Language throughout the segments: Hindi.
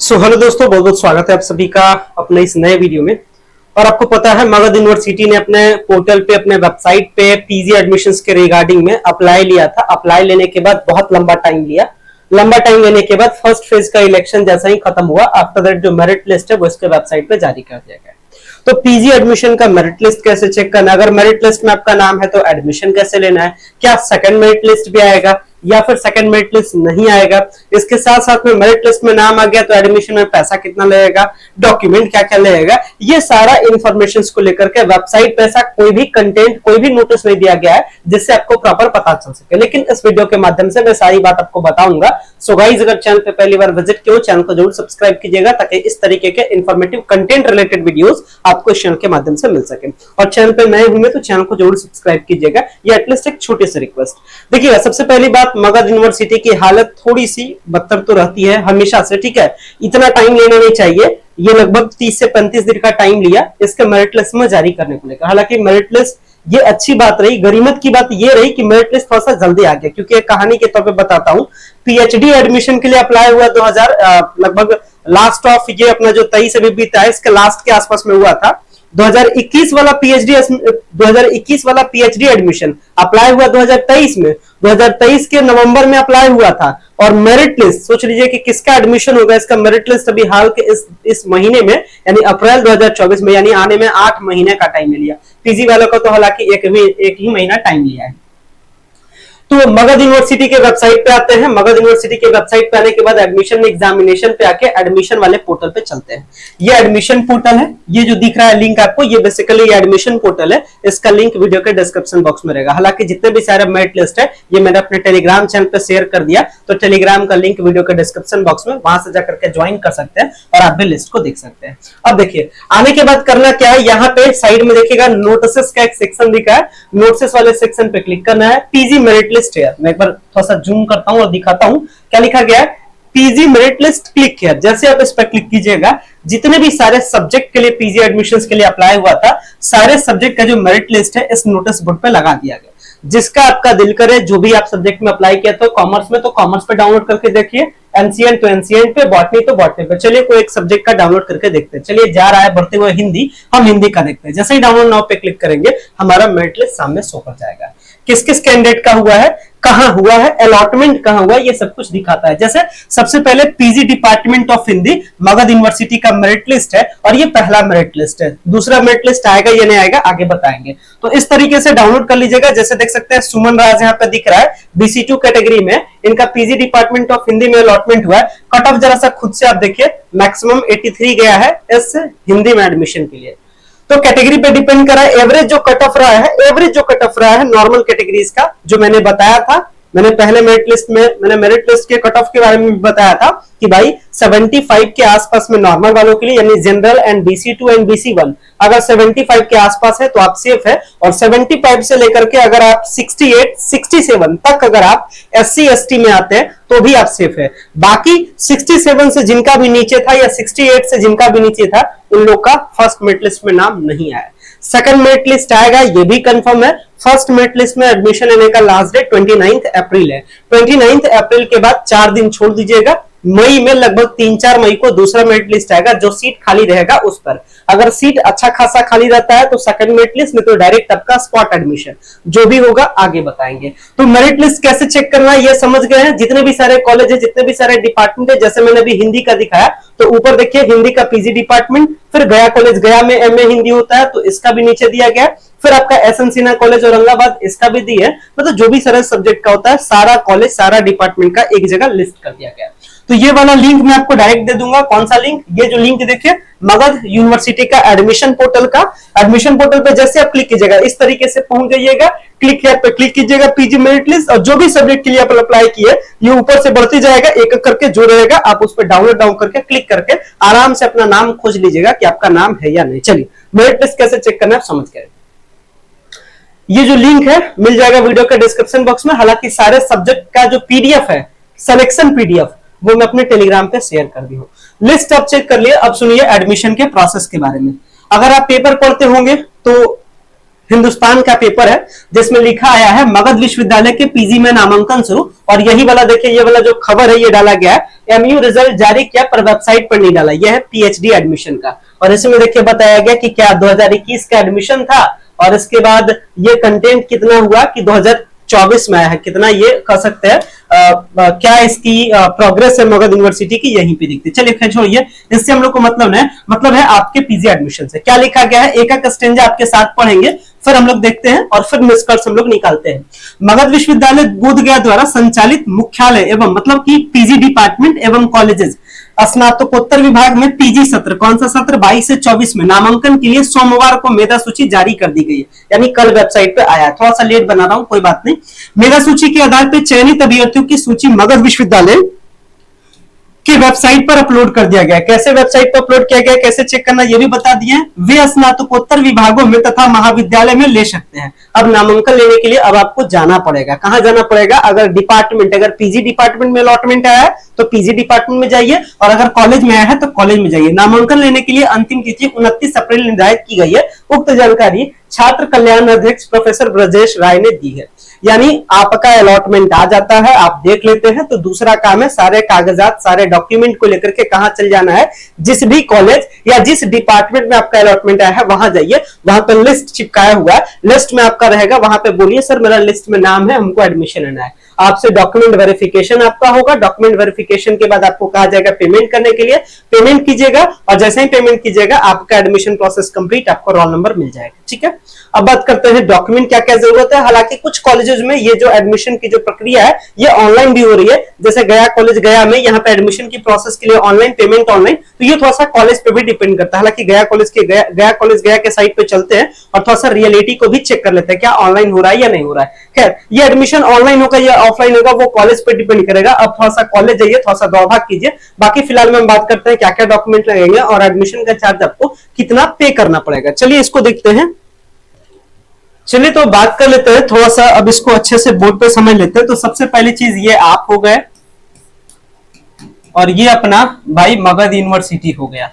हेलो दोस्तों, बहुत बहुत स्वागत है आप सभी का अपने इस नए वीडियो में। और आपको पता है मगध यूनिवर्सिटी ने अपने पोर्टल पे, अपने वेबसाइट पे पीजी एडमिशंस के रिगार्डिंग में अप्लाई लिया था। अप्लाई लेने के बाद बहुत लंबा टाइम लिया। लंबा टाइम लेने के बाद फर्स्ट फेज का इलेक्शन जैसा ही खत्म हुआ, आफ्टर दैट जो मेरिट लिस्ट है वो इसके वेबसाइट पे जारी कर दिया गया। तो पीजी एडमिशन का मेरिट लिस्ट कैसे चेक करना, अगर मेरिट लिस्ट में आपका नाम है तो एडमिशन कैसे लेना है, क्या सेकंड मेरिट लिस्ट भी आएगा या फिर सेकंड मेरिट लिस्ट नहीं आएगा, इसके साथ साथ में मेरिट लिस्ट में नाम आ गया तो एडमिशन में पैसा कितना लगेगा, डॉक्यूमेंट क्या क्या लगेगा, ये सारा इंफॉर्मेशन को लेकर के वेबसाइट पे ऐसा कोई भी कंटेंट, कोई भी नोटिस नहीं दिया गया है जिससे आपको प्रॉपर पता चल सके। लेकिन इस वीडियो के माध्यम से मैं सारी बात आपको बताऊंगा। सो गाइस, अगर चैनल पे पहली बार विजिट किया हो, चैनल को जरूर सब्सक्राइब कीजिएगा ताकि इस तरीके के इंफॉर्मेटिव कंटेंट रिलेटेड वीडियोस आपको इस चैनल के माध्यम से मिल सके। और चैनल पे नए होंगे तो चैनल को जरूर सब्सक्राइब कीजिएगा। ये एटलीस्ट एक छोटी सी रिक्वेस्ट। देखिएगा, सबसे पहली बात, मगध यूनिवर्सिटी की हालत थोड़ी सी बदतर तो रहती है हमेशा से, ठीक है। इतना टाइम लेना नहीं चाहिए। ये लगभग 30 से 35 दिन का टाइम लिया इसके मेरिट लिस्ट में जारी करने को लेकर। हालांकि मेरिट लिस्ट, ये अच्छी बात रही, गरीमत की बात ये रही कि मेरिट लिस्ट थोड़ा सा जल्दी आ गया। क्योंकि एक कहानी के तौर पे बताता हूँ, पीएचडी एडमिशन के लिए अप्लाई हुआ 2000 लगभग लास्ट ऑफ ये अपना जो 23 अभी बीता है इसके लास्ट के आसपास में हुआ था। 2021 वाला पीएचडी एडमिशन अप्लाई हुआ 2023 में, 2023 के नवंबर में अप्लाई हुआ था। और मेरिट लिस्ट सोच लीजिए कि किसका एडमिशन होगा, इसका मेरिट लिस्ट अभी हाल के इस महीने में यानी अप्रैल 2024 में, यानी आने में 8 महीने का टाइम लिया। पीजी वालों को तो हालांकि एक ही महीना टाइम लिया है। तो मगध यूनिवर्सिटी के वेबसाइट पे आते हैं। मगध यूनिवर्सिटी के वेबसाइट पे आने के बाद एडमिशन एग्जामिनेशन पे आके एडमिशन वाले पोर्टल पे चलते हैं। ये एडमिशन पोर्टल है, ये जो दिख रहा है लिंक आपको, ये बेसिकली ये एडमिशन पोर्टल है। इसका लिंक वीडियो के डिस्क्रिप्शन बॉक्स में रहेगा। हालांकि जितने भी सारे मेरिट लिस्ट है ये मैंने अपने टेलीग्राम चैनल पे शेयर कर दिया, तो टेलीग्राम का लिंक वीडियो के डिस्क्रिप्शन बॉक्स में, वहां से जाकर के ज्वाइन कर सकते हैं और आप भी लिस्ट को देख सकते हैं। अब देखिए, आने के बाद करना क्या है, यहाँ पे साइड में देखिएगा नोटिस का एक सेक्शन दिखा है। नोटिस वाले सेक्शन पे क्लिक करना है। पीजी मेरिट लिस्ट है, मैं एक बार थोड़ा सा जूम करता हूं और दिखाता हूं क्या लिखा गया है। पीजी मेरिट लिस्ट क्लिक किया, जैसे आप इस पर क्लिक कीजिएगा, जितने भी सारे सब्जेक्ट के लिए पीजी एडमिशंस के लिए अप्लाई हुआ था, सारे सब्जेक्ट का जो मेरिट लिस्ट है इस नोटिस बोर्ड पे लगा दिया गया। जिसका आपका दिल करे, जो भी आप सब्जेक्ट में अप्लाई किया तो कॉमर्स में तो कॉमर्स पे डाउनलोड करके देखिए, एनसीएन तो एनसीएन पे, बॉटनी तो बॉटनी पे। चलिए कोई एक सब्जेक्ट का डाउनलोड करके देखते हैं। चलिए, जा रहा है बढ़ते हुए हिंदी, हम हिंदी का देखते हैं। जैसे ही डाउनलोड नाउ पे क्लिक करेंगे हमारा मेरिट लिस्ट सामने शो कर जाएगा। किस किस कैंडिडेट का हुआ है, कहां हुआ है, अलॉटमेंट कहां हुआ है, ये सब कुछ दिखाता है। जैसे सबसे पहले PG department of Hindi Magadh university का मेरिट लिस्ट है और ये पहला मेरिट लिस्ट है। दूसरा मेरिट लिस्ट आएगा या नहीं आएगा आगे बताएंगे। तो इस तरीके से डाउनलोड कर लीजिएगा। जैसे देख सकते हैं सुमन राज यहाँ पे दिख रहा है, BC2 कैटेगरी में इनका पीजी डिपार्टमेंट ऑफ हिंदी में अलॉटमेंट हुआ है। कट ऑफ जरा सा खुद से आप देखिए, मैक्सिमम 83 गया है इस हिंदी में एडमिशन के लिए। तो कैटेगरी पे डिपेंड करा है। एवरेज जो कट ऑफ रहा है नॉर्मल कैटेगरीज का, जो मैंने बताया था, मैंने पहले मेरिट लिस्ट में मैंने मेरिट लिस्ट के कट ऑफ के बारे में बताया था कि भाई 75 के आसपास में नॉर्मल वालों के लिए, यानी general and BC2 and BC1, अगर 75 के आसपास है तो आप सेफ है। और 75 से लेकर के अगर आप 68, 67 तक अगर आप SC ST में आते हैं तो भी आप सेफ है। बाकी 67 से जिनका भी नीचे था या 68 से जिनका भी नीचे था, उन लोग का फर्स्ट मेरिट लिस्ट में नाम नहीं आया। सेकंड मेरिट लिस्ट आएगा, ये भी कंफर्म है। फर्स्ट मेरिट लिस्ट में एडमिशन लेने का लास्ट डेट 29 अप्रैल है। 29 अप्रैल के बाद 4 दिन छोड़ दीजिएगा, मई में लगभग 3-4 मई को दूसरा मेरिट लिस्ट आएगा, जो सीट खाली रहेगा उस पर। अगर सीट अच्छा खासा खाली रहता है तो सेकंड मेरिट लिस्ट, नहीं तो डायरेक्ट आपका स्पॉट एडमिशन, जो भी होगा आगे बताएंगे। तो मेरिट लिस्ट कैसे चेक करना है ये समझ गए हैं। जितने भी सारे कॉलेज है, जितने भी सारे डिपार्टमेंट है, जैसे मैंने अभी हिंदी का दिखाया, तो ऊपर देखिए हिंदी का पीजी डिपार्टमेंट, फिर गया कॉलेज, गया में MA हिंदी होता है तो इसका भी नीचे दिया गया। फिर आपका SN सिन्हा कॉलेज औरंगाबाद, इसका भी दिया है। मतलब जो भी सारे सब्जेक्ट का होता है, सारा कॉलेज, सारा डिपार्टमेंट का एक जगह लिस्ट कर दिया गया। तो ये वाला लिंक मैं आपको डायरेक्ट दे दूंगा। कौन सा लिंक, ये जो लिंक देखिए मगध यूनिवर्सिटी का एडमिशन पोर्टल का। एडमिशन पोर्टल पे जैसे आप क्लिक कीजिएगा इस तरीके से पहुंच जाइएगा। क्लिक पे क्लिक कीजिएगा, पीजी मेरिट लिस्ट, और जो भी सब्जेक्ट के लिए आप अप्लाई किए ये ऊपर से बढ़ती जाएगा, एक एक करके जो रहेगा आप उस पर डाउनलोड डाउन करके क्लिक करके आराम से अपना नाम खोज लीजिएगा कि आपका नाम है या नहीं। चलिए, मेरिट लिस्ट कैसे चेक करना है आप समझ गए। ये जो लिंक है मिल जाएगा वीडियो के डिस्क्रिप्शन बॉक्स में। हालांकि सारे सब्जेक्ट का जो PDF है, सिलेक्शन PDF, वो मैं अपने टेलीग्राम पे शेयर कर दी हूँ। लिस्ट आप चेक कर लिए। अब सुनिए एडमिशन के प्रोसेस के बारे में। अगर आप पेपर पढ़ते होंगे तो हिंदुस्तान का पेपर है जिसमें लिखा आया है मगध विश्वविद्यालय के पीजी में नामांकन शुरू। और यही वाला देखिए, ये वाला जो खबर है ये डाला गया है, एमयू रिजल्ट जारी किया पर वेबसाइट पर नहीं डाला। यह है पीएचडी एडमिशन का, और इसमें देखिए बताया गया कि क्या 2021 का एडमिशन था, और इसके बाद ये कंटेंट कितना हुआ कि 2024 में आया है, कितना ये कह सकते हैं क्या इसकी प्रोग्रेस है मगध यूनिवर्सिटी की, यहीं पे दिखती है। चलिए खैर छोड़िए, इससे हम लोग को मतलब है, मतलब है आपके पीजी एडमिशन से क्या लिखा गया है, एक एक स्टेंजा आपके साथ पढ़ेंगे, फिर हम लोग देखते हैं और फिर निष्कर्ष हम लोग निकालते हैं। मगध विश्वविद्यालय बोधगया द्वारा संचालित मुख्यालय एवं मतलब कि पीजी डिपार्टमेंट एवं कॉलेजेस स्नातकोत्तर विभाग में पीजी सत्र, कौन सा सत्र 22 से 24 में नामांकन के लिए सोमवार को मेधा सूची जारी कर दी गई है, यानी कल वेबसाइट पे आया। थोड़ा सा लेट बना रहा हूं, कोई बात नहीं। मेधा सूची के आधार पर चयनित अभ्यर्थियों की सूची मगध विश्वविद्यालय की वेबसाइट पर अपलोड कर दिया गया। कैसे वेबसाइट पर अपलोड किया गया, कैसे चेक करना ये भी बता दिए। वे स्नातकोत्तर विभागों में तथा महाविद्यालय में ले सकते हैं। अब नामांकन लेने के लिए अब आपको जाना पड़ेगा, कहां जाना पड़ेगा, अगर डिपार्टमेंट, अगर पीजी डिपार्टमेंट में अलॉटमेंट आया है तो पीजी डिपार्टमेंट में जाइए, और अगर कॉलेज में आया है तो कॉलेज में जाइए। नामांकन लेने के लिए अंतिम तिथि 29 अप्रैल निर्धारित की गई है। उक्त जानकारी छात्र कल्याण अध्यक्ष प्रोफेसर ब्रजेश राय ने दी है। यानी आपका अलॉटमेंट आ जाता है, आप देख लेते हैं, तो दूसरा काम है सारे कागजात, सारे डॉक्यूमेंट को लेकर के कहां चल जाना है, जिस भी कॉलेज या जिस डिपार्टमेंट में आपका अलॉटमेंट आया है वहां जाइए। वहां पर लिस्ट चिपकाया हुआ है, लिस्ट में आपका रहेगा, वहां पे बोलिए सर मेरा लिस्ट में नाम है, हमको एडमिशन लेना है। आपसे डॉक्यूमेंट वेरिफिकेशन आपका होगा, डॉक्यूमेंट वेरिफिकेशन के बाद आपको कहा जाएगा पेमेंट करने के लिए, पेमेंट कीजिएगा, और जैसे ही पेमेंट कीजिएगा आपका एडमिशन प्रोसेस कंप्लीट, आपको रोल नंबर मिल जाएगा। ठीक है, अब बात करते हैं डॉक्यूमेंट क्या क्या जरूरत है। हालांकि कुछ कॉलेजेस में ये जो एडमिशन की जो प्रक्रिया है ये ऑनलाइन भी हो रही है, जैसे गया कॉलेज गया में यहाँ पे एडमिशन की प्रोसेस के लिए ऑनलाइन पेमेंट ऑनलाइन, तो ये थोड़ा सा कॉलेज पे भी डिपेंड करता है। हालांकि गया कॉलेज के साइट पे चलते हैं और थोड़ा सा रियलिटी को भी चेक कर लेते हैं क्या ऑनलाइन हो रहा है या नहीं हो रहा है। खैर, ये एडमिशन ऑनलाइन होगा या ऑफलाइन होगा वो कॉलेज पे डिपेंड करेगा। अब थोड़ा सा कॉलेज जाइए, थोड़ा सा दौड़ भाग कीजिए। बाकी फिलहाल में हम बात करते हैं क्या क्या डॉक्यूमेंट लगेंगे और एडमिशन का चार्ज आपको कितना पे करना पड़ेगा। चलिए इसको देखते हैं। चलिए तो बात कर लेते हैं थोड़ा सा, अब इसको अच्छे से बोर्ड पे समझ लेते हैं। तो सबसे पहली चीज ये आप हो गए, और ये अपना भाई मगध यूनिवर्सिटी हो गया।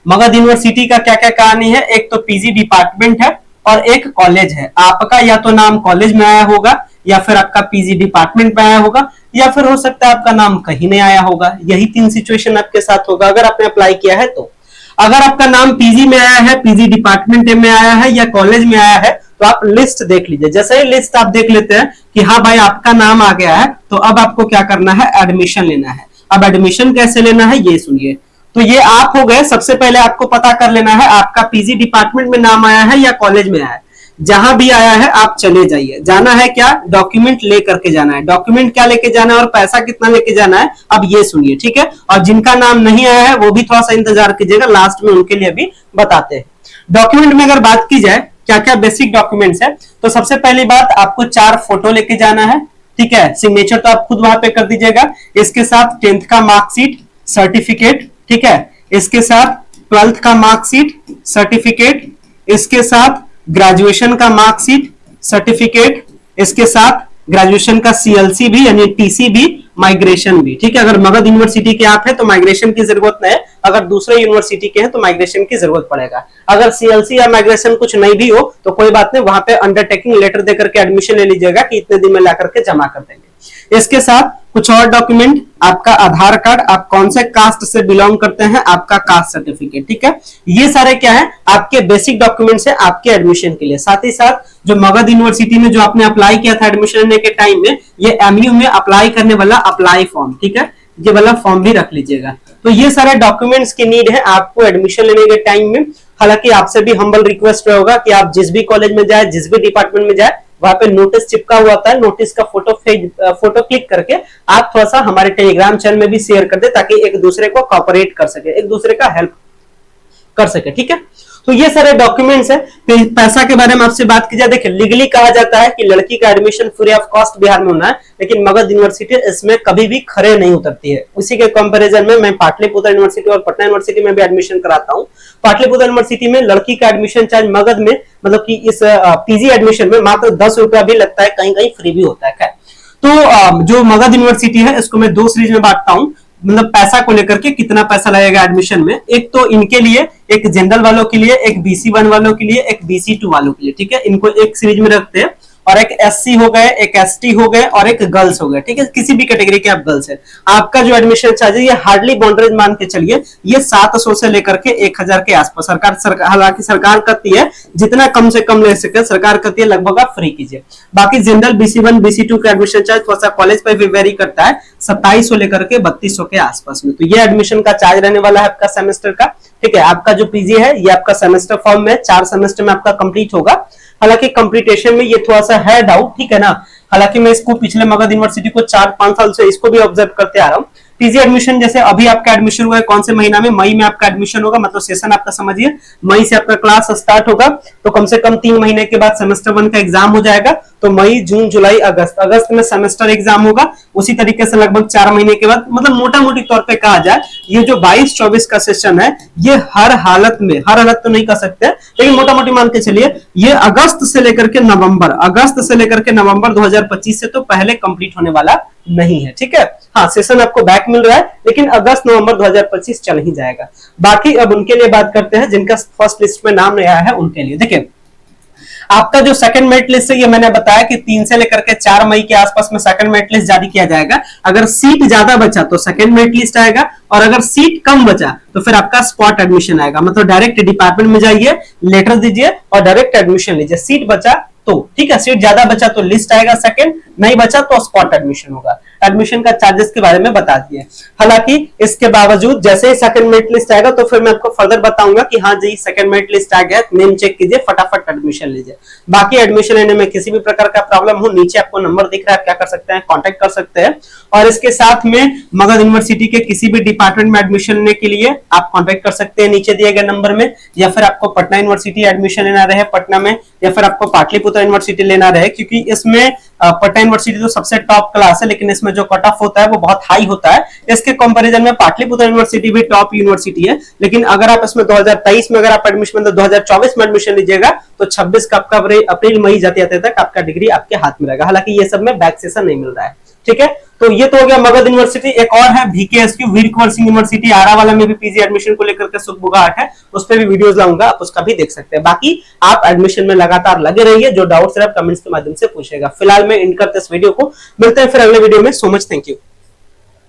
मगध यूनिवर्सिटी का क्या क्या कहानी है, एक तो पीजी डिपार्टमेंट है और एक कॉलेज है। आपका या तो नाम कॉलेज में आया होगा, या फिर आपका पीजी डिपार्टमेंट में आया होगा, या फिर हो सकता है आपका नाम कहीं नहीं आया होगा। यही तीन सिचुएशन आपके साथ होगा अगर आपने अप्लाई किया है तो। अगर आपका नाम पीजी में आया है, पीजी डिपार्टमेंट में आया है या कॉलेज में आया है, तो आप लिस्ट देख लीजिए। जैसे ही लिस्ट आप देख लेते हैं कि हाँ भाई आपका नाम आ गया है, तो अब आपको क्या करना है, एडमिशन लेना है। अब एडमिशन कैसे लेना है ये सुनिए। तो ये आप हो गए, सबसे पहले आपको पता कर लेना है आपका पीजी डिपार्टमेंट में नाम आया है या कॉलेज में आया है। जहां भी आया है आप चले जाइए। जाना है क्या, डॉक्यूमेंट ले करके जाना है। डॉक्यूमेंट क्या लेके जाना है और पैसा कितना लेके जाना है अब ये सुनिए, ठीक है। और जिनका नाम नहीं आया है वो भी थोड़ा सा इंतजार कीजिएगा, लास्ट में उनके लिए भी बताते हैं। डॉक्यूमेंट में अगर बात की जाए क्या क्या बेसिक डॉक्यूमेंट्स है, तो सबसे पहली बात आपको 4 फोटो लेके जाना है, ठीक है। सिग्नेचर तो आप खुद वहां पे कर दीजिएगा। इसके साथ 10th का मार्कशीट, सर्टिफिकेट, ठीक है। इसके साथ 12th का मार्कशीट, सर्टिफिकेट। इसके साथ ग्रेजुएशन का मार्कशीट, सर्टिफिकेट। इसके साथ ग्रेजुएशन का सीएलसी भी यानी टीसी भी, माइग्रेशन भी, ठीक है। अगर मगध यूनिवर्सिटी के आप हैं तो माइग्रेशन की जरूरत नहीं है, अगर दूसरे यूनिवर्सिटी के हैं तो माइग्रेशन की जरूरत पड़ेगा। अगर सीएलसी या माइग्रेशन कुछ नहीं भी हो तो कोई बात नहीं, वहां पे अंडरटेकिंग लेटर देकर के एडमिशन ले लीजिएगा कि इतने दिन में ला करके जमा कर देंगे। इसके साथ कुछ और डॉक्यूमेंट, आपका आधार कार्ड, आप कौन से कास्ट से बिलोंग करते हैं, आपका कास्ट सर्टिफिकेट, ठीक है। ये सारे क्या है आपके बेसिक डॉक्यूमेंट्स है आपके एडमिशन के लिए। साथ ही साथ जो मगध यूनिवर्सिटी में जो आपने अप्लाई किया था एडमिशन लेने के टाइम में, ये एमयू में अप्लाई करने वाला अप्लाई फॉर्म, ठीक है, ये वाला फॉर्म भी रख लीजिएगा। तो ये सारे डॉक्यूमेंट्स की नीड है आपको एडमिशन लेने के टाइम में। हालांकि आपसे भी हम्बल रिक्वेस्ट होगा कि आप जिस भी कॉलेज में जाए, जिस भी डिपार्टमेंट में जाए, वहां पे नोटिस चिपका हुआ था, नोटिस का फोटो क्लिक करके आप थोड़ा सा हमारे टेलीग्राम चैनल में भी शेयर कर दे, ताकि एक दूसरे को कोऑपरेट कर सके, एक दूसरे का हेल्प कर सके, ठीक है। तो ये सारे डॉक्यूमेंट्स है। पैसा के बारे में आपसे बात की जाए, देखिए लीगली कहा जाता है कि लड़की का admission free of cost Bihar में होना है, लेकिन मगध यूनिवर्सिटी इसमें कभी भी खरे नहीं उतरती है। उसी के कंपैरिजन में मैं पाटलिपुत्र यूनिवर्सिटी और पटना यूनिवर्सिटी में भी एडमिशन कराता हूँ। पाटलिपुत्र यूनिवर्सिटी में लड़की का एडमिशन चार्ज मगध में मतलब कि इस पीजी एडमिशन में मात्र 10 रुपया भी लगता है, कहीं कहीं फ्री भी होता है। तो जो मगध यूनिवर्सिटी है इसको मैं 2 सीरीज में बांटता हूँ। मतलब पैसा को लेकर के कितना पैसा लगेगा एडमिशन में, एक तो इनके लिए, एक जनरल वालों के लिए, एक BC1 वालों के लिए, एक BC2 वालों के लिए, ठीक है, इनको एक सीरीज में रखते हैं, और एक SC हो गए, एक ST हो गए, और एक गर्ल्स हो गए, ठीक है, किसी भी कैटेगरी के आप गर्ल्स है। आपका जो एडमिशन चार्ज है ये हार्डली बाउंड्रीज मान के चलिए ये 700 से लेकर के 1000 के आसपास हालांकि सरकार कहती है जितना कम से कम ले सके, सरकार कहती है लगभग आप फ्री कीजिए। बाकी जनरल BC1 BC2 का एडमिशन चार्ज थोड़ा सा कॉलेज पर भी वेरी करता है, 2700 लेकर के 3200 के आसपास में। तो ये एडमिशन का चार्ज रहने वाला है आपका सेमेस्टर का, ठीक है। आपका जो PG है ये आपका सेमेस्टर फॉर्म में 4 सेमेस्टर में आपका कंप्लीट होगा। हालांकि कंप्लीटेशन में ये थोड़ा सा है डाउट, ठीक है ना। हालांकि मैं इसको पिछले मगध यूनिवर्सिटी को 4-5 साल से इसको भी ऑब्जर्व करते आ रहा हूँ। PG एडमिशन जैसे अभी आपका एडमिशन हुआ है कौन से महीना में, मई में आपका एडमिशन होगा, मतलब सेशन आपका समझिए मई से आपका क्लास स्टार्ट होगा, तो कम से कम 3 महीने के बाद सेमेस्टर 1 का एग्जाम हो जाएगा। तो मई, जून, जुलाई, अगस्त में सेमेस्टर एग्जाम होगा। उसी तरीके से लगभग 4 महीने के बाद, मतलब मोटा मोटी तौर पे कहा जाए ये जो 22-24 का सेशन है ये हर हालत में, हर हालत तो नहीं कर सकते लेकिन मोटा मोटी मान के चलिए ये अगस्त से लेकर के नवंबर 2025 से तो पहले कंप्लीट होने वाला नहीं है, ठीक है। हाँ, सेशन आपको बैक मिल रहा है लेकिन अगस्त नवंबर 2025 चल ही जाएगा। बाकी अब उनके लिए बात करते हैं जिनका फर्स्ट लिस्ट में नाम आया है उनके लिए। देखिए आपका जो सेकंड मेरिट लिस्ट है ये मैंने बताया कि 3 से लेकर के 4 मई के आसपास में सेकंड मेरिट लिस्ट जारी किया जाएगा। अगर सीट ज्यादा बचा तो सेकंड मेरिट लिस्ट आएगा, और अगर सीट कम बचा तो फिर आपका स्पॉट एडमिशन आएगा, मतलब डायरेक्ट डिपार्टमेंट में जाइए, लेटर दीजिए और डायरेक्ट एडमिशन लीजिए। सीट बचा तो ठीक है, सीट ज्यादा बचा तो लिस्ट आएगा सेकंड, नहीं बचा तो स्पॉट एडमिशन होगा। एडमिशन का चार्जेस के बारे में बता दिए। हालांकि इसके बावजूद जैसे ही सेकंड मेरिट लिस्ट आएगा तो फिर मैं आपको फर्दर बताऊंगा कि हाँ जी सेकंड मेरिट लिस्ट आ गया, नेम चेक कीजिए, फटाफट एडमिशन लीजिए। बाकी एडमिशन लेने में किसी भी प्रकार का प्रॉब्लम हो, नीचे आपको नंबर दिख रहा है, क्या कर सकते हैं, कॉन्टेक्ट कर सकते हैं। और इसके साथ में मगध यूनिवर्सिटी के किसी भी डिपार्टमेंट में एडमिशन लेने के लिए आप कॉन्टेक्ट कर सकते हैं नीचे दिए गए नंबर में, या फिर आपको पटना यूनिवर्सिटी एडमिशन लेना रहे पटना में, या फिर आपको पाटलिपुत्र यूनिवर्सिटी लेना रहे, क्योंकि इसमें पटना यूनिवर्सिटी तो सबसे टॉप क्लास है लेकिन इसमें जो कट ऑफ होता है वो बहुत हाई होता है। इसके कंपैरिजन में पाटलिपुत्र यूनिवर्सिटी भी टॉप यूनिवर्सिटी है, लेकिन अगर आप इसमें 2023 में अगर आप एडमिशन 2024 में एडमिशन लीजिएगा तो 26 का आपका अप्रैल मई जाते जाते तक आपका डिग्री आपके हाथ में रहेगा। हालांकि ये सब में बैक सेशन नहीं मिल रहा है, ठीक है। तो ये तो हो गया मगध यूनिवर्सिटी। एक और है VKSQ वीर कुंवर सिंह यूनिवर्सिटी आरा वाला में भी PG एडमिशन को लेकर के सुखबुगाहट है, उस पर भी वीडियोस लाऊंगा, आप उसका भी देख सकते हैं। बाकी आप एडमिशन में लगातार लगे रहिए, जो डाउट्स है आप कमेंट्स के माध्यम से पूछेगा। फिलहाल मैं एंड करते इस वीडियो को, मिलते हैं फिर अगले वीडियो में। So much thank you.